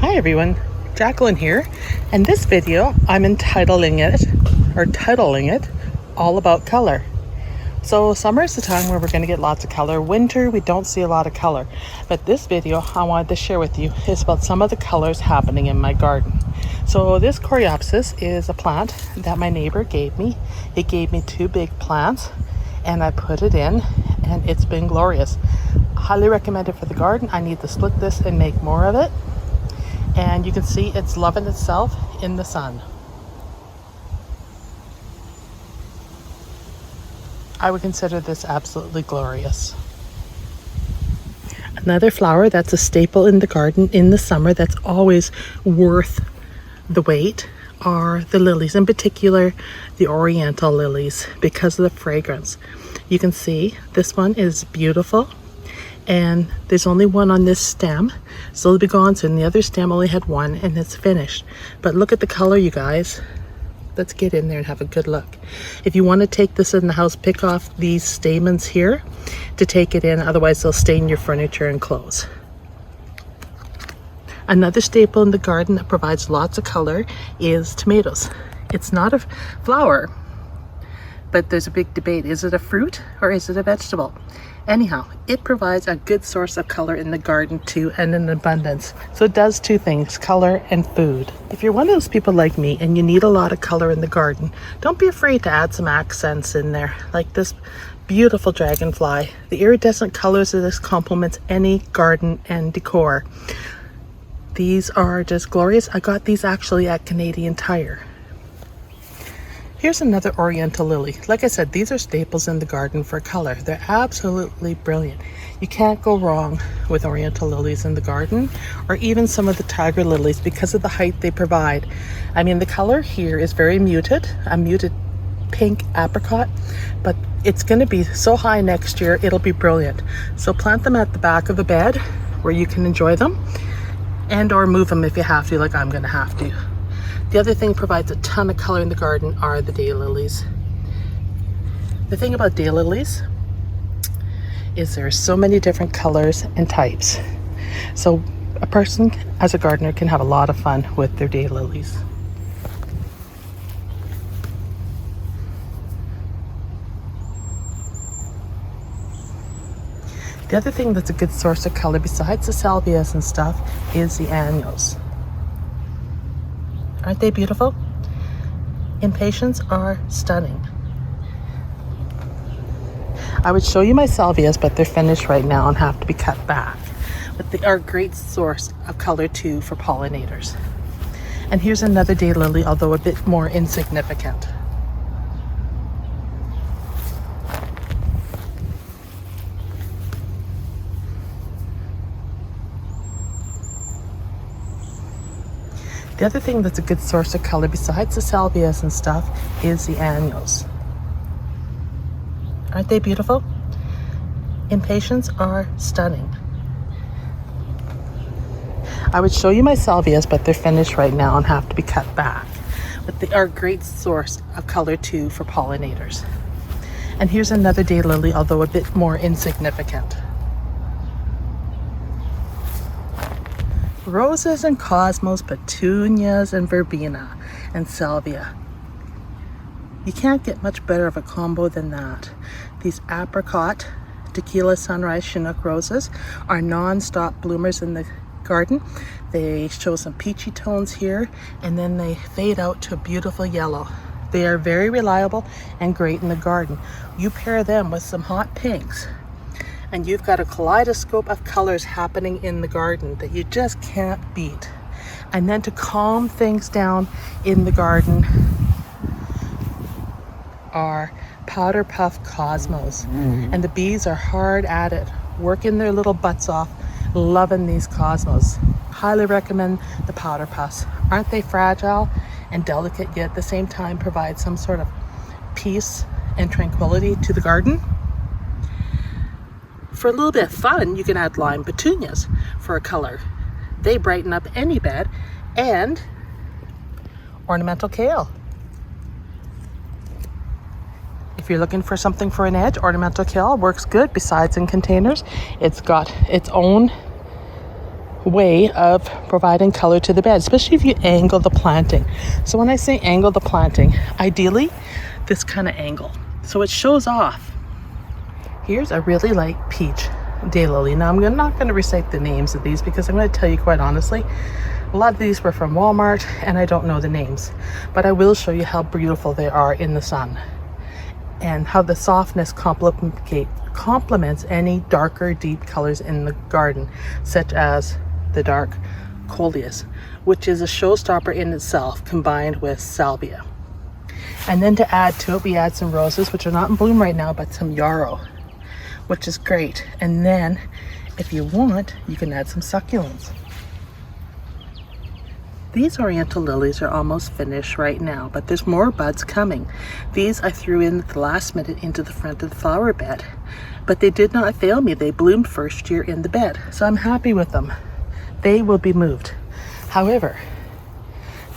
Hi everyone, Jacqueline here, and this video I'm titling it all about color. So summer is the time where we're going to get lots of color. Winter we don't see a lot of color, but this video I wanted to share with you is about some of the colors happening in my garden. So this coreopsis is a plant that my neighbor gave me. He gave me two big plants and I put it in and it's been glorious. Highly recommend it for the garden. I need to split this and make more of it. And you can see it's loving itself in the sun. I would consider this absolutely glorious. Another flower that's a staple in the garden in the summer that's always worth the wait are the lilies, in particular the Oriental Lilies, because of the fragrance. You can see this one is beautiful. And there's only one on this stem, so it'll be gone soon. The other stem only had one and it's finished. But look at the color, you guys. Let's get in there and have a good look. If you want to take this in the house, pick off these stamens here to take it in, otherwise they'll stain your furniture and clothes. Another staple in the garden that provides lots of color is tomatoes. It's not a flower, but there's a big debate. Is it a fruit or is it a vegetable? Anyhow, it provides a good source of color in the garden too, and in abundance. So it does two things, color and food. If you're one of those people like me and you need a lot of color in the garden, don't be afraid to add some accents in there, like this beautiful dragonfly. The iridescent colors of this complements any garden and decor. These are just glorious. I got these actually at Canadian Tire. Here's another Oriental Lily. Like I said, these are staples in the garden for color. They're absolutely brilliant. You can't go wrong with Oriental Lilies in the garden, or even some of the Tiger Lilies because of the height they provide. I mean, the color here is very muted, a muted pink apricot, but it's going to be so high next year, it'll be brilliant. So plant them at the back of the bed where you can enjoy them, and or move them if you have to, like I'm going to have to. The other thing that provides a ton of color in the garden are the daylilies. The thing about daylilies is there are so many different colors and types. So a person as a gardener can have a lot of fun with their daylilies. The other thing that's a good source of color besides the salvias and stuff is the annuals. Aren't they beautiful? Impatiens are stunning. I would show you my salvias, but they're finished right now and have to be cut back. But they are a great source of color too for pollinators. And here's another daylily, although a bit more insignificant. The other thing that's a good source of color besides the salvias and stuff is the annuals. Aren't they beautiful? Impatiens are stunning. I would show you my salvias, but they're finished right now and have to be cut back. But they are a great source of color too for pollinators. And here's another daylily, although a bit more insignificant. Roses and cosmos, petunias and verbena and salvia. You can't get much better of a combo than that. These apricot, tequila sunrise chinook roses are non-stop bloomers in the garden. They show some peachy tones here and then they fade out to a beautiful yellow. They are very reliable and great in the garden. You pair them with some hot pinks and you've got a kaleidoscope of colors happening in the garden that you just can't beat. And then to calm things down in the garden are powder puff cosmos. And the bees are hard at it, working their little butts off, loving these cosmos. Highly recommend the powder puffs. Aren't they fragile and delicate, yet at the same time provide some sort of peace and tranquility to the garden? For a little bit of fun, you can add lime petunias for a color. They brighten up any bed. And ornamental kale. If you're looking for something for an edge, ornamental kale works good. Besides in containers, it's got its own way of providing color to the bed, especially if you angle the planting. So when I say angle the planting, ideally this kind of angle, so it shows off. Here's a really light peach daylily. Now I'm not going to recite the names of these because I'm going to tell you quite honestly, a lot of these were from Walmart and I don't know the names, but I will show you how beautiful they are in the sun and how the softness complements any darker deep colors in the garden, such as the dark coleus, which is a showstopper in itself, combined with salvia. And then to add to it, we add some roses, which are not in bloom right now, but some yarrow, which is great. And then if you want, you can add some succulents. These Oriental Lilies are almost finished right now, but there's more buds coming. These I threw in at the last minute into the front of the flower bed, but they did not fail me. They bloomed first year in the bed, so I'm happy with them. They will be moved. However,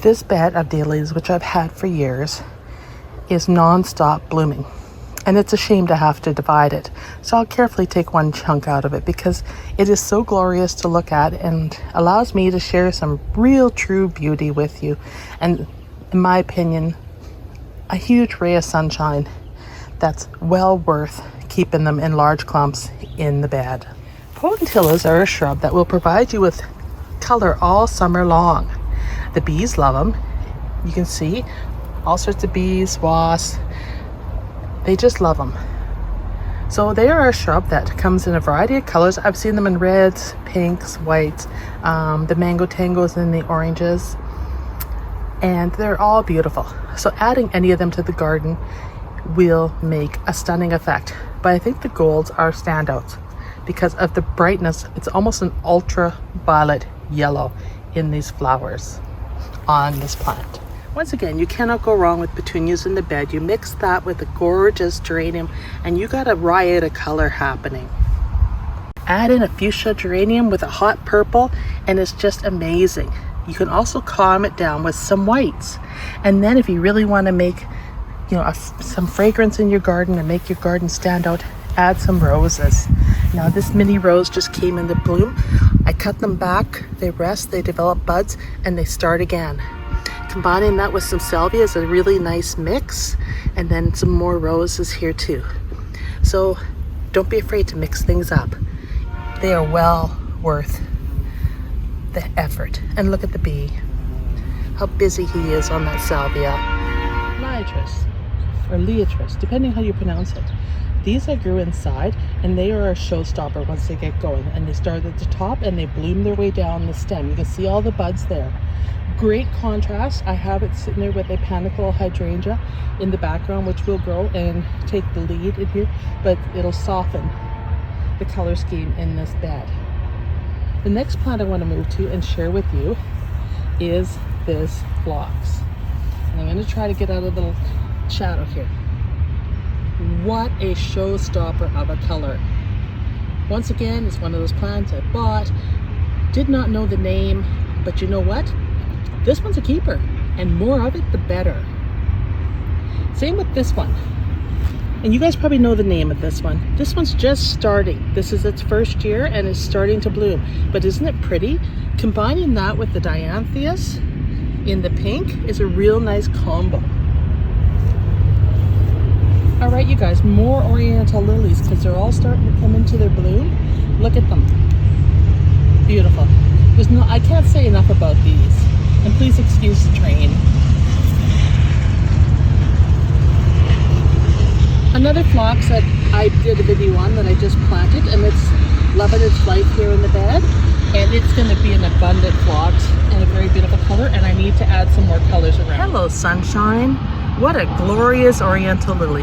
this bed of daylilies, which I've had for years, is non-stop blooming. And it's a shame to have to divide it. So I'll carefully take one chunk out of it because it is so glorious to look at and allows me to share some real true beauty with you. And in my opinion, a huge ray of sunshine that's well worth keeping them in large clumps in the bed. Potentilas are a shrub that will provide you with color all summer long. The bees love them. You can see all sorts of bees, wasps. They just love them. So they are a shrub that comes in a variety of colors. I've seen them in reds, pinks, whites, the mango tangos and the oranges, and they're all beautiful. So adding any of them to the garden will make a stunning effect. But I think the golds are standouts because of the brightness. It's almost an ultraviolet yellow in these flowers on this plant. Once again, you cannot go wrong with petunias in the bed. You mix that with a gorgeous geranium and you got a riot of color happening. Add in a fuchsia geranium with a hot purple and it's just amazing. You can also calm it down with some whites. And then if you really want to make, some fragrance in your garden and make your garden stand out, add some roses. Now this mini rose just came into bloom. I cut them back, they rest, they develop buds, and they start again. Combining that with some salvia is a really nice mix, and then some more roses here too. So don't be afraid to mix things up. They are well worth the effort. And look at the bee, how busy he is on that salvia. Liatris, or liatris, depending how you pronounce it. These I grew inside, and they are a showstopper once they get going. And they start at the top and they bloom their way down the stem. You can see all the buds there. Great contrast. I have it sitting there with a panicle hydrangea in the background, which will grow and take the lead in here, but it'll soften the color scheme in this bed. The next plant I want to move to and share with you is this phlox. And I'm going to try to get out of the shadow here. What a showstopper of a color. Once again, it's one of those plants I bought, did not know the name, but you know what? This one's a keeper, and more of it, the better. Same with this one. And you guys probably know the name of this one. This one's just starting. This is its first year and it's starting to bloom. But isn't it pretty? Combining that with the diantheus in the pink is a real nice combo. All right, you guys, more Oriental Lilies because they're all starting to come into their bloom. Look at them. Beautiful. I can't say enough about these. And please excuse the train. Another phlox that I did a video on that I just planted, and it's loving its life here in the bed. And it's going to be an abundant phlox and a very beautiful color, and I need to add some more colors around. Hello, sunshine. What a glorious Oriental Lily.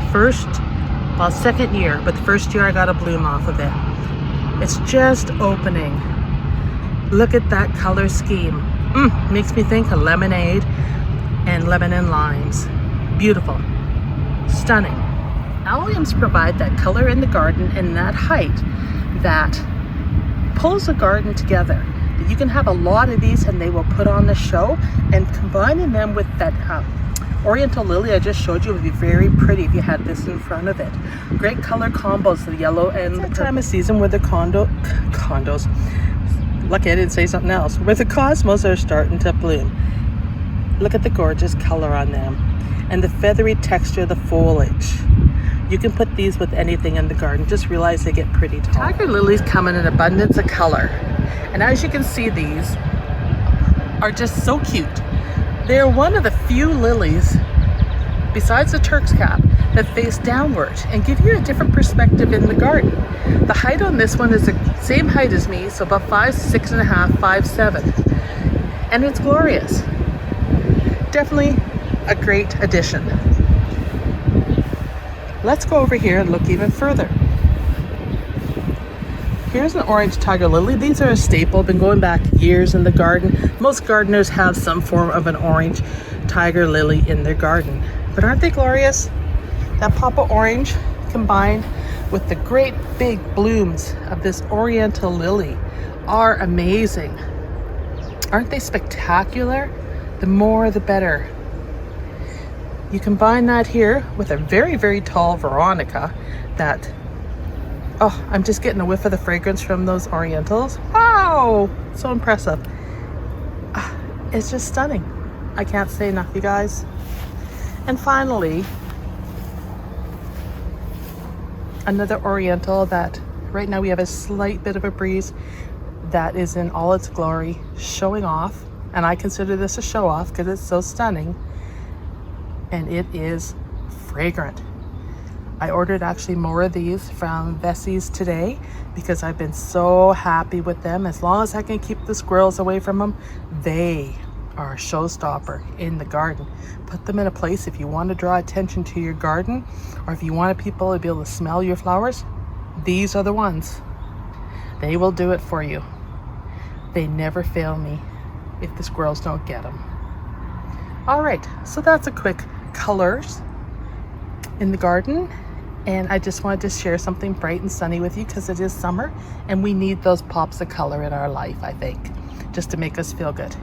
Second year, but the first year I got a bloom off of it. It's just opening. Look at that color scheme. Makes me think of lemonade and lemon and limes. Beautiful. Stunning. Alliums provide that color in the garden and that height that pulls the garden together. You can have a lot of these and they will put on the show, and combining them with that Oriental Lily I just showed you would be very pretty if you had this in front of it. Great color combos, the yellow and the time of season where the lucky I didn't say something else, where the cosmos are starting to bloom. Look at the gorgeous color on them and the feathery texture of the foliage. You can put these with anything in the garden. Just realize they get pretty tall. Tiger lilies come in an abundance of color. And as you can see, these are just so cute. They're one of the few lilies, besides the Turk's cap, that face downward and give you a different perspective in the garden. The height on this one is the same height as me, so about 5'6.5", 5'7", and it's glorious. Definitely a great addition. Let's go over here and look even further. Here's an orange tiger lily. These are a staple, been going back years in the garden. Most gardeners have some form of an orange tiger lily in their garden. But aren't they glorious? That pop of orange combined with the great big blooms of this Oriental Lily are amazing. Aren't they spectacular? The more the better. You combine that here with a very, very tall Veronica that, oh, I'm just getting a whiff of the fragrance from those Orientals. Wow, so impressive. It's just stunning. I can't say enough, you guys. And finally, another Oriental that right now we have a slight bit of a breeze that is in all its glory, showing off. And I consider this a show off because it's so stunning. And it is fragrant. I ordered actually more of these from Vessie's today because I've been so happy with them. As long as I can keep the squirrels away from them, they are a showstopper in the garden. Put them in a place if you want to draw attention to your garden, or if you want people to be able to smell your flowers, these are the ones. They will do it for you. They never fail me if the squirrels don't get them. All right, so that's a quick colors in the garden, and I just wanted to share something bright and sunny with you because it is summer and we need those pops of color in our life, I think, just to make us feel good.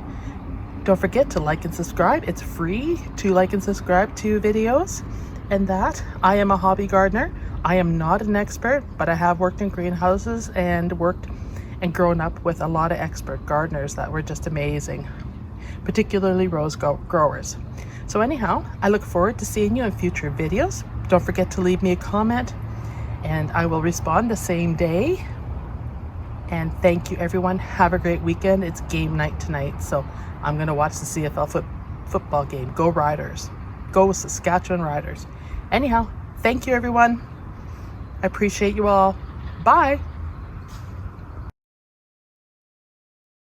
Don't forget to like and subscribe. It's free to like and subscribe to videos. And that, I am a hobby gardener. I am not an expert, but I have worked in greenhouses and worked and grown up with a lot of expert gardeners that were just amazing, particularly rose growers. So anyhow, I look forward to seeing you in future videos. Don't forget to leave me a comment and I will respond the same day. And thank you everyone. Have a great weekend. It's game night tonight, so I'm going to watch the CFL football game. Go Riders. Go Saskatchewan Riders. Anyhow, thank you everyone. I appreciate you all. Bye.